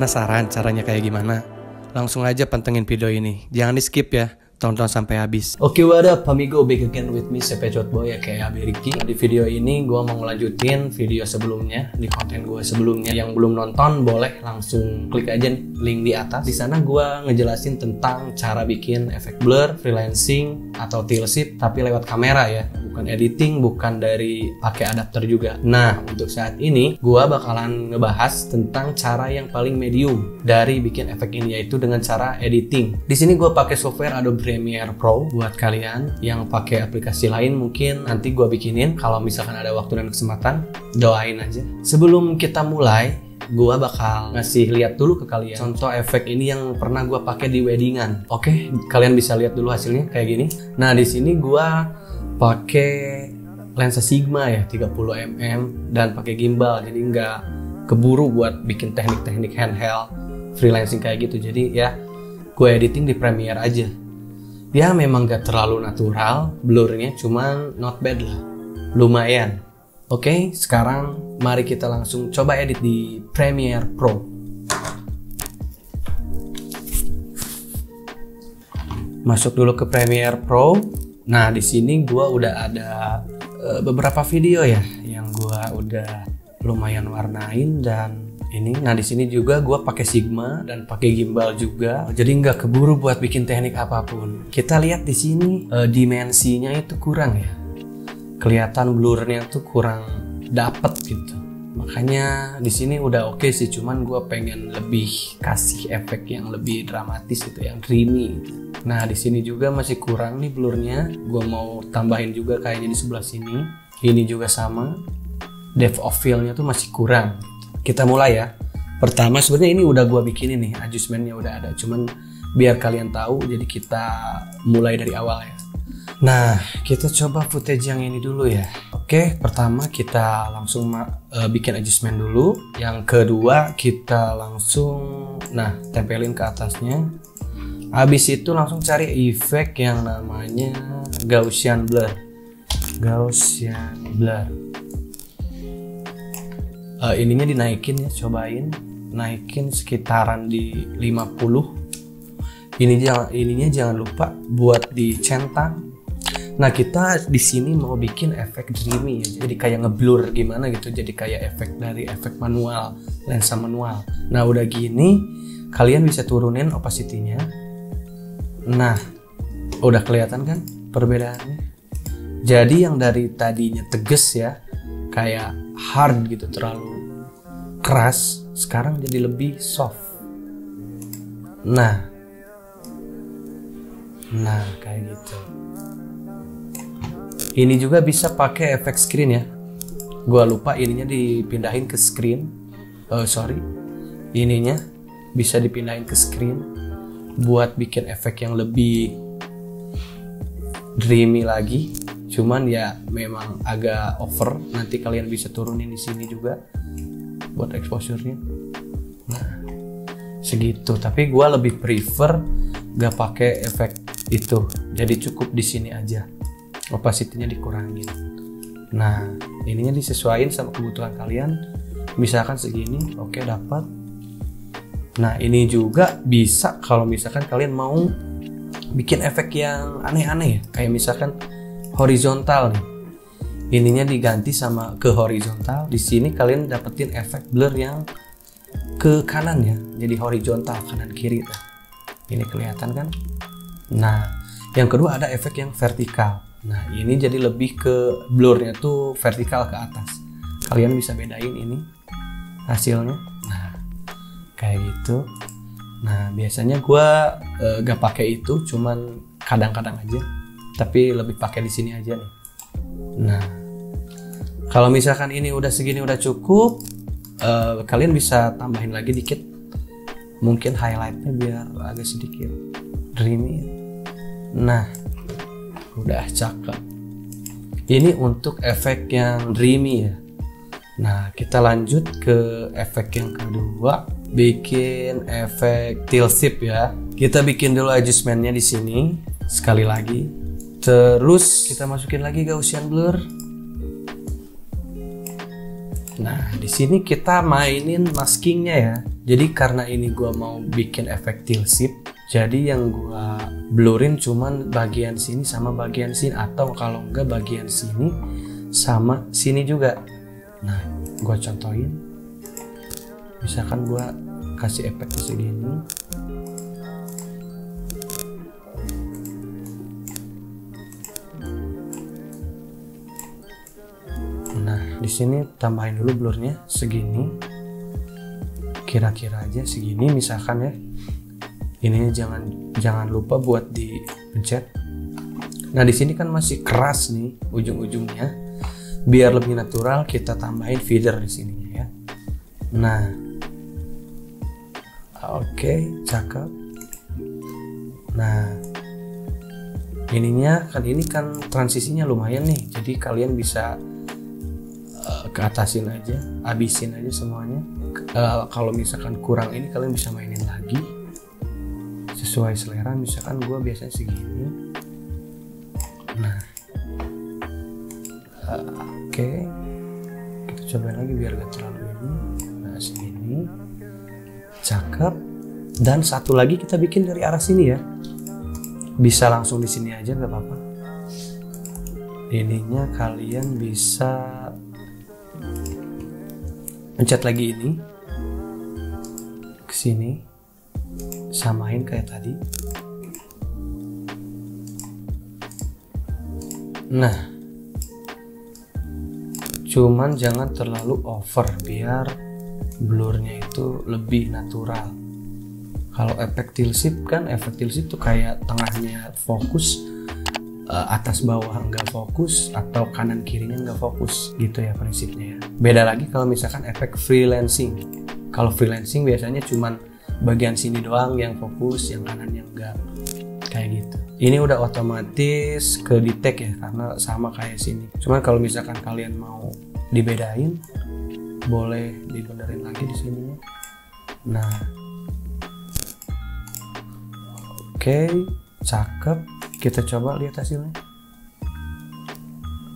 Penasaran caranya kayak gimana? Langsung aja pantengin video ini. Jangan di skip ya, tonton sampai habis. Oke, what up amigo, back again with me, Sepecot Boy ya kayak Ricky. Di video ini gue mau ngelanjutin video sebelumnya, di konten gue sebelumnya. Yang belum nonton boleh langsung klik aja nih, link di atas. Di sana gue ngejelasin tentang cara bikin efek blur, freelancing atau tilt-shift tapi lewat kamera ya, bukan editing, bukan dari pakai adapter juga. Nah, untuk saat ini gue bakalan ngebahas tentang cara yang paling medium dari bikin efek ini, yaitu dengan cara editing. Di sini gue pakai software Adobe Premiere Pro. Buat kalian yang pakai aplikasi lain mungkin nanti gue bikinin kalau misalkan ada waktu dan kesempatan, doain aja. Sebelum kita mulai, gue bakal ngasih lihat dulu ke kalian contoh efek ini yang pernah gue pakai di weddingan. Oke, kalian bisa lihat dulu hasilnya kayak gini. Nah, di sini gue pakai lensa Sigma ya 30 mm dan pakai gimbal, jadi nggak keburu buat bikin teknik-teknik handheld freelancing kayak gitu. Jadi ya gue editing di Premiere aja. Dia memang gak terlalu natural blurnya, cuman not bad lah, lumayan. Oke, sekarang mari kita langsung coba edit di Premiere Pro. Masuk dulu ke Premiere Pro. Nah, di sini gua udah ada beberapa video ya yang gua udah lumayan warnain dan ini. Nah, di sini juga gue pakai Sigma dan pakai gimbal juga, jadi nggak keburu buat bikin teknik apapun. Kita lihat di sini dimensinya itu kurang ya, kelihatan blurnya tuh kurang dapet gitu. Makanya di sini udah oke sih, cuman gue pengen lebih kasih efek yang lebih dramatis gitu, yang dreamy gitu. Nah, di sini juga masih kurang nih blurnya. Gue mau tambahin juga kayaknya di sebelah sini. Ini juga sama, depth of field-nya tuh masih kurang. Kita mulai ya. Pertama sebenarnya ini udah gua bikinin nih, adjustmentnya udah ada, cuman biar kalian tahu jadi kita mulai dari awal ya. Nah, kita coba footage yang ini dulu ya. Oke, pertama kita langsung bikin adjustment dulu. Yang kedua kita langsung tempelin ke atasnya. Habis itu langsung cari efek yang namanya Gaussian blur. Gaussian blur. Ininya dinaikin ya, cobain naikin sekitaran di 50. Ininya jangan lupa buat dicentang. Nah, kita di sini mau bikin efek dreamy ya, jadi kayak ngeblur gimana gitu, jadi kayak efek dari efek manual, lensa manual. Nah, udah gini kalian bisa turunin opacity-nya. Nah, udah kelihatan kan perbedaannya. Jadi yang dari tadinya tegas ya, kayak hard gitu, terlalu keras, sekarang jadi lebih soft. Nah kayak gitu. Ini juga bisa pakai efek screen ya. Gua lupa ininya dipindahin ke screen. Ininya bisa dipindahin ke screen buat bikin efek yang lebih dreamy lagi. Cuman ya memang agak over, nanti kalian bisa turunin di sini juga buat exposure-nya. Nah, segitu. Tapi gue lebih prefer gak pakai efek itu, jadi cukup di sini aja, opacity-nya dikurangin. Nah, ininya disesuaikan sama kebutuhan kalian. Misalkan segini, oke, dapat. Nah, ini juga bisa kalau misalkan kalian mau bikin efek yang aneh-aneh ya, kayak misalkan horizontal nih, ininya diganti sama ke horizontal. Di sini kalian dapetin efek blur yang ke kanan ya, jadi horizontal kanan kiri tuh. Ini kelihatan kan? Nah, yang kedua ada efek yang vertikal. Nah, ini jadi lebih ke blurnya tuh vertikal ke atas. Kalian bisa bedain ini hasilnya. Nah, kayak gitu. Nah, biasanya gua gak pakai itu, cuman kadang-kadang aja. Tapi lebih pakai di sini aja nih. Nah, kalau misalkan ini udah segini udah cukup, kalian bisa tambahin lagi dikit, mungkin highlightnya biar agak sedikit dreamy. Nah, udah cakep. Ini untuk efek yang dreamy ya. Nah, kita lanjut ke efek yang kedua, bikin efek tilt-shift ya. Kita bikin dulu adjustmentnya di sini sekali lagi. Terus kita masukin lagi Gaussian blur. Nah, di sini kita mainin maskingnya ya. Jadi karena ini gua mau bikin efek tilt shift, jadi yang gua blurin cuman bagian sini sama bagian sini, atau kalau enggak bagian sini sama sini juga. Nah, gua contohin. Misalkan gua kasih efek segini. Nah, di sini tambahin dulu blurnya segini. Kira-kira aja segini misalkan ya. Ini jangan lupa buat dipencet. Nah, di sini kan masih keras nih ujung-ujungnya. Biar lebih natural kita tambahin feather di sininya ya. Nah. Oke, cakep. Nah, ini kan transisinya lumayan nih. Jadi kalian bisa keatasin aja, habisin aja semuanya. Kalau misalkan kurang ini kalian bisa mainin lagi sesuai selera. Misalkan gue biasanya segini. Nah, oke, kita cobain lagi biar gak terlalu ini. Nah, segini, cakep. Dan satu lagi kita bikin dari arah sini ya. Bisa langsung di sini aja gak apa-apa. Ininya kalian bisa pencet lagi ini ke sini, samain kayak tadi. Nah, cuman jangan terlalu over biar blurnya itu lebih natural. Kalau efek tilt shift kan, efek tilt shift tuh kayak tengahnya fokus, atas bawah nggak fokus, atau kanan kirinya nggak fokus gitu ya prinsipnya ya. Beda lagi kalau misalkan efek freelancing. Kalau freelancing biasanya cuman bagian sini doang yang fokus, yang kanan yang enggak, kayak gitu. Ini udah otomatis ke detect ya, karena sama kayak sini. Cuman kalau misalkan kalian mau dibedain, boleh dibenerin lagi di sininya. Nah, oke, cakep. Kita coba lihat hasilnya.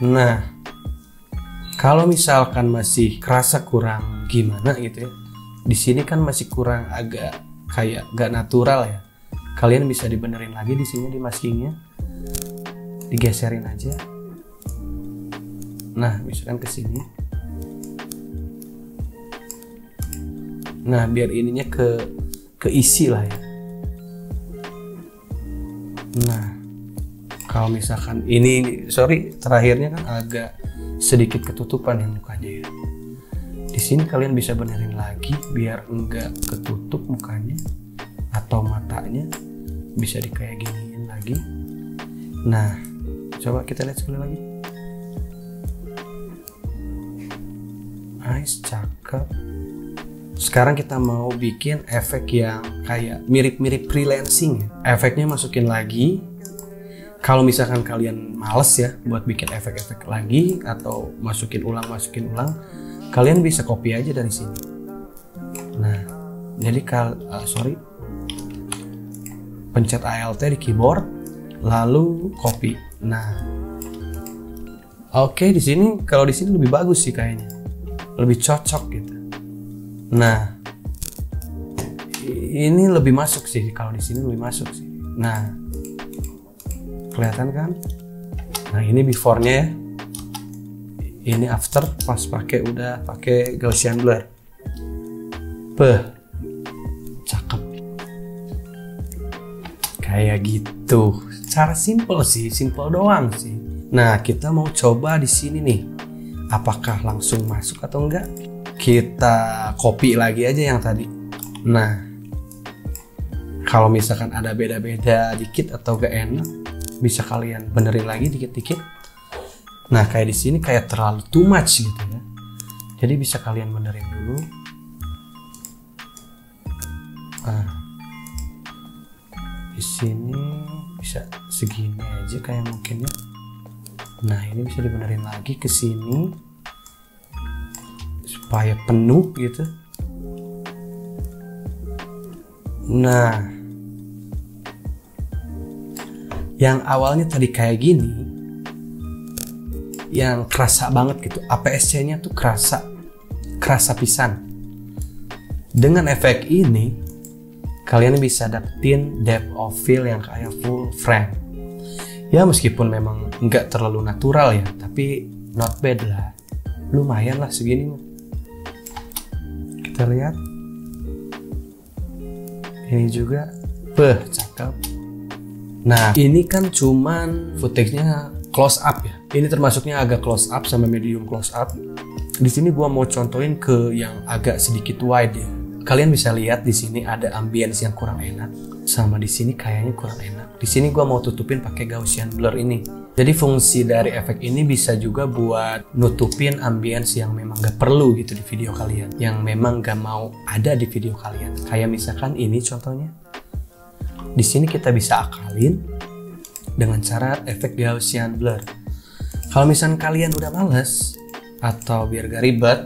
Nah, kalau misalkan masih kerasa kurang gimana gitu ya, di sini kan masih kurang, agak kayak gak natural ya. Kalian bisa dibenerin lagi di sini di maskingnya, digeserin aja. Nah, misalkan ke sini. Nah, biar ininya keisi lah ya. Nah, kalau misalkan ini, sorry, terakhirnya kan agak sedikit ketutupan ya mukanya ya. Di sini kalian bisa benerin lagi biar enggak ketutup mukanya atau matanya, bisa kayak giniin lagi. Nah, coba kita lihat sekali lagi. Nice, cakep. Sekarang kita mau bikin efek yang kayak mirip-mirip freelancing ya. Efeknya masukin lagi. Kalau misalkan kalian males ya buat bikin efek-efek lagi atau masukin ulang, kalian bisa copy aja dari sini. Nah, jadi pencet Alt di keyboard, lalu copy. Nah, oke, di sini kalau di sini lebih bagus sih kayaknya, lebih cocok gitu. Nah, ini lebih masuk sih, kalau di sini lebih masuk sih. Nah, kelihatan kan? Nah, ini before-nya ya. Ini after pas udah pakai Gaussian blur. Cakep. Kayak gitu. Cara simple sih, simple doang sih. Nah, kita mau coba di sini nih. Apakah langsung masuk atau enggak? Kita copy lagi aja yang tadi. Nah, kalau misalkan ada beda-beda dikit atau gak enak, bisa kalian benerin lagi dikit-dikit. Nah, kayak di sini kayak terlalu too much gitu ya. Jadi bisa kalian benerin dulu. Nah, di sini bisa segini aja kayak mungkin ya. Nah, ini bisa dibenerin lagi ke sini supaya penuh gitu. Nah, yang awalnya tadi kayak gini, yang kerasa banget gitu, APS-C-nya tuh kerasa pisan. Dengan efek ini kalian bisa dapetin depth of field yang kayak full frame. Ya meskipun memang nggak terlalu natural ya, tapi not bad lah, lumayan lah segini. Kita lihat ini juga, cakep. Nah ini kan cuman footage-nya close up ya, ini termasuknya agak close up sama medium close up. Di sini gua mau contohin ke yang agak sedikit wide ya. Kalian bisa lihat di sini ada ambience yang kurang enak, sama di sini kayaknya kurang enak. Di sini gua mau tutupin pakai Gaussian blur ini. Jadi fungsi dari efek ini bisa juga buat nutupin ambience yang memang gak perlu gitu di video kalian, yang memang gak mau ada di video kalian. Kayak misalkan ini contohnya. Di sini kita bisa akalin dengan cara efek Gaussian blur. Kalau misalkan kalian udah males atau biar gak ribet,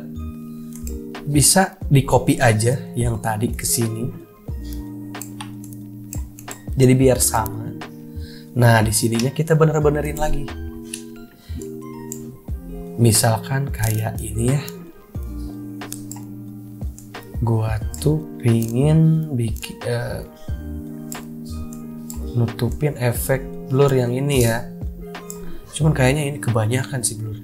bisa di copy aja yang tadi ke sini. Jadi biar sama. Nah, di sininya kita bener-benerin lagi. Misalkan kayak ini ya. Gua tuh pingin bikin nutupin efek blur yang ini ya. Cuman kayaknya ini kebanyakan sih blur.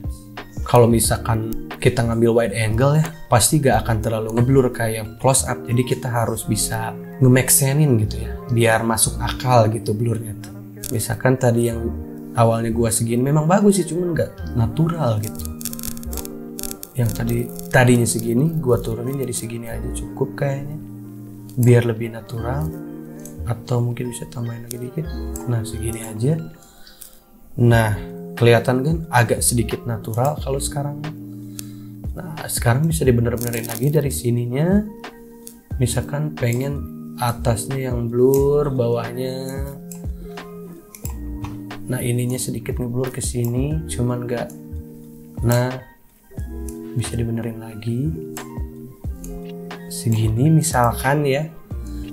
Kalau misalkan kita ngambil wide angle ya, pasti gak akan terlalu ngeblur kayak close up. Jadi kita harus bisa nge-maxenin gitu ya, biar masuk akal gitu blurnya tuh. Misalkan tadi yang awalnya gua segini memang bagus sih, cuman gak natural gitu. Yang tadinya segini, gua turunin jadi segini aja cukup kayaknya, biar lebih natural. Atau mungkin bisa tambahin lagi dikit. Nah segini aja. Nah kelihatan kan agak sedikit natural kalau sekarang. Nah sekarang bisa dibener-benerin lagi dari sininya. Misalkan pengen atasnya yang blur, bawahnya. Nah ininya sedikit ngeblur ke sini, cuman nggak. Nah bisa dibenerin lagi. Segini misalkan ya.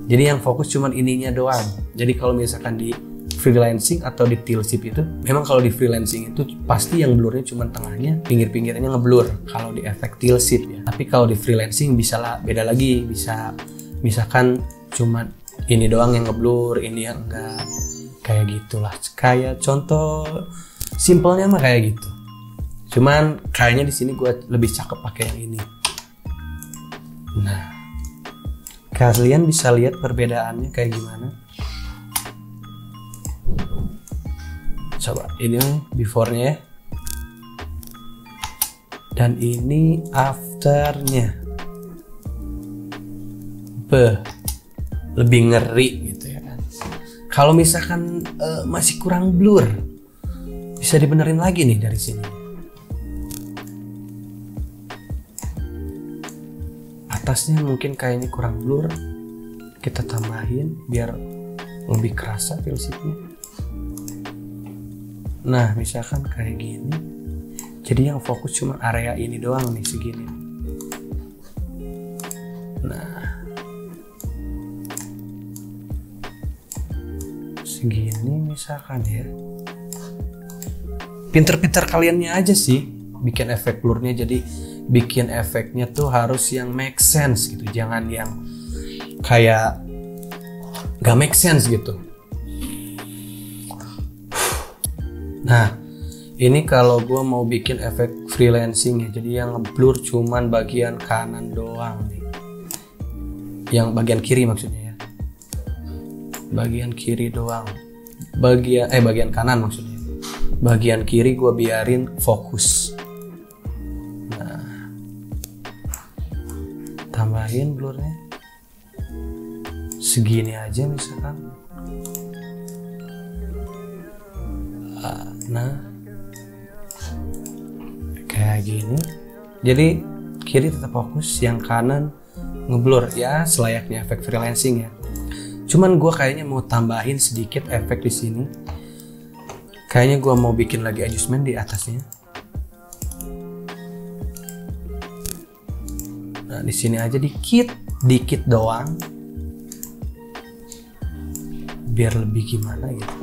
Jadi yang fokus cuman ininya doang. Jadi kalau misalkan di freelancing atau di Tilsip itu, memang kalau di freelancing itu pasti yang blurnya cuma tengahnya, pinggir-pinggirnya ngeblur kalau di efek Tilsip ya. Tapi kalau di freelancing bisa lah beda lagi, bisa misalkan cuma ini doang yang ngeblur, ini yang enggak, kayak gitulah. Kayak contoh simpelnya mah kayak gitu. Cuman kayaknya di sini gue lebih cakep pakai yang ini. Nah, kalian bisa lihat perbedaannya kayak gimana. Coba ini before-nya ya. Dan ini after-nya. Lebih ngeri gitu ya kan. Kalau misalkan masih kurang blur, bisa dibenerin lagi nih dari sini. Atasnya mungkin kayaknya kurang blur, kita tambahin biar lebih kerasa Tilsipnya. Nah misalkan kayak gini, jadi yang fokus cuma area ini doang nih, segini. Nah segini misalkan ya. Pinter-pinter kaliannya aja sih bikin efek blurnya. Jadi bikin efeknya tuh harus yang make sense gitu, jangan yang kayak gak make sense gitu. Nah ini kalau gue mau bikin efek freelancing ya, jadi yang ngeblur cuman bagian kanan doang nih, yang bagian kiri maksudnya ya, bagian kiri doang, bagian kanan maksudnya, bagian kiri gue biarin fokus. Nah tambahin blurnya segini aja misalkan. Nah kayak gini, jadi kiri tetap fokus, yang kanan ngeblur ya, selayaknya efek freelancing ya. Cuman gue kayaknya mau tambahin sedikit efek di sini. Kayaknya gue mau bikin lagi adjustment di atasnya. Nah di sini aja dikit doang, biar lebih gimana gitu.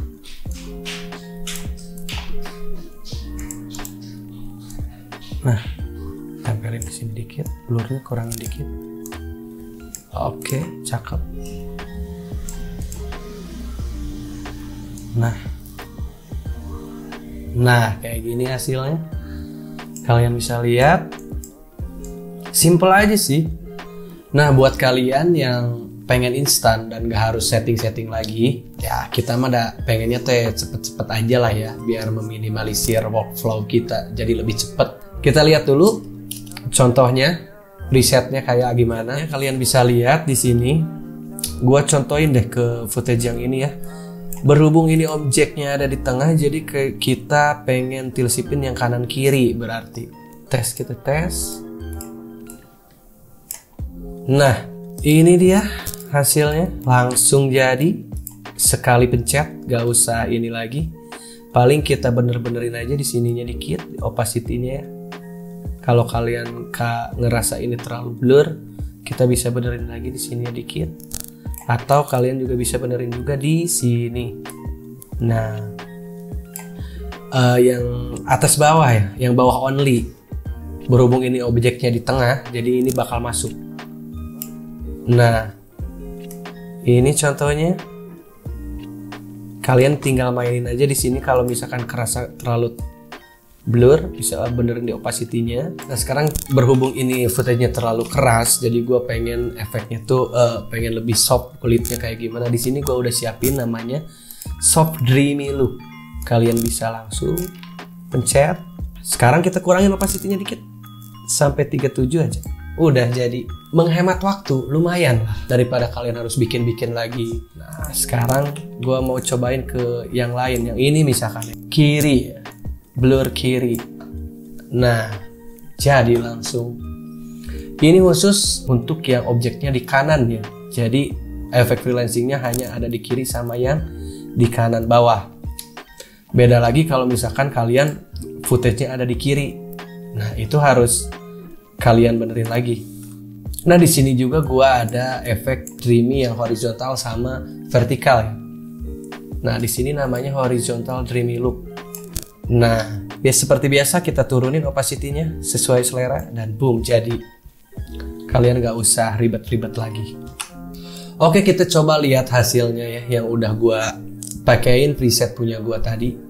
Nah tempelin di sini dikit, blurnya kurangin dikit. Oke, cakep. Nah kayak gini hasilnya. Kalian bisa lihat, simple aja sih. Nah buat kalian yang pengen instan dan gak harus setting-setting lagi, ya kita mah pengennya teh cepet-cepet aja lah ya, biar meminimalisir workflow kita jadi lebih cepet. Kita lihat dulu contohnya, presetnya kayak gimana. Kalian bisa lihat di sini. Gua contohin deh ke footage yang ini ya. Berhubung ini objeknya ada di tengah, jadi kita pengen tilsipin yang kanan kiri, berarti kita tes. Nah, ini dia hasilnya, langsung jadi. Sekali pencet, gak usah ini lagi. Paling kita bener-benerin aja di sininya dikit, opacity-nya ya. Kalau kalian ngerasa ini terlalu blur, kita bisa benerin lagi di sini dikit. Atau kalian juga bisa benerin juga di sini. Nah, yang atas bawah ya, yang bawah only. Berhubung ini objeknya di tengah, jadi ini bakal masuk. Nah, ini contohnya. Kalian tinggal mainin aja di sini. Kalau misalkan kerasa terlalu blur, bisa benerin di opacity-nya. Nah sekarang berhubung ini footage-nya terlalu keras, jadi gue pengen efeknya tuh pengen lebih soft kulitnya kayak gimana. Di sini gue udah siapin namanya soft dreamy look. Kalian bisa langsung pencet. Sekarang kita kurangin opacity-nya dikit sampai 37 aja. Udah jadi, menghemat waktu lumayan lah daripada kalian harus bikin-bikin lagi. Nah sekarang gue mau cobain ke yang lain. Yang ini misalkan kiri ya, blur kiri. Nah jadi langsung. Ini khusus untuk yang objeknya di kanan ya. Jadi efek freelancingnya hanya ada di kiri sama yang di kanan bawah. Beda lagi kalau misalkan kalian footage-nya ada di kiri. Nah itu harus kalian benerin lagi. Nah di sini juga gua ada efek dreamy yang horizontal sama vertikal ya. Nah di sini namanya horizontal dreamy look. Nah ya seperti biasa kita turunin opacity-nya sesuai selera dan boom jadi. Kalian gak usah ribet-ribet lagi. Oke kita coba lihat hasilnya ya yang udah gua pakein preset punya gua tadi.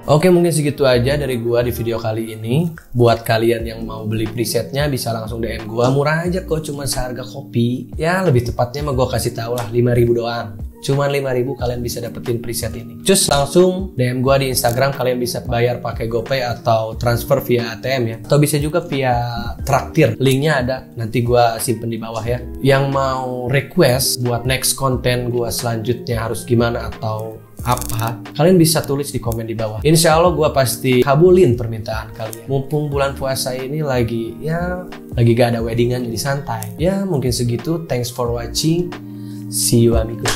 Oke mungkin segitu aja dari gua di video kali ini. Buat kalian yang mau beli presetnya bisa langsung DM gua, murah aja kok, cuma seharga kopi. Ya lebih tepatnya mah gua kasih tau lah 5.000 doang. Cuman 5.000 kalian bisa dapetin preset ini. Just langsung DM gua di Instagram, kalian bisa bayar pakai GoPay atau transfer via ATM ya. Atau bisa juga via Traktir. Linknya ada, nanti gua simpen di bawah ya. Yang mau request buat next konten gua selanjutnya harus gimana atau apa, kalian bisa tulis di komen di bawah. Insya Allah gue pasti kabulin permintaan kalian. Mumpung bulan puasa ini lagi gak ada weddingan, jadi santai. Ya mungkin segitu. Thanks for watching. See you amigo.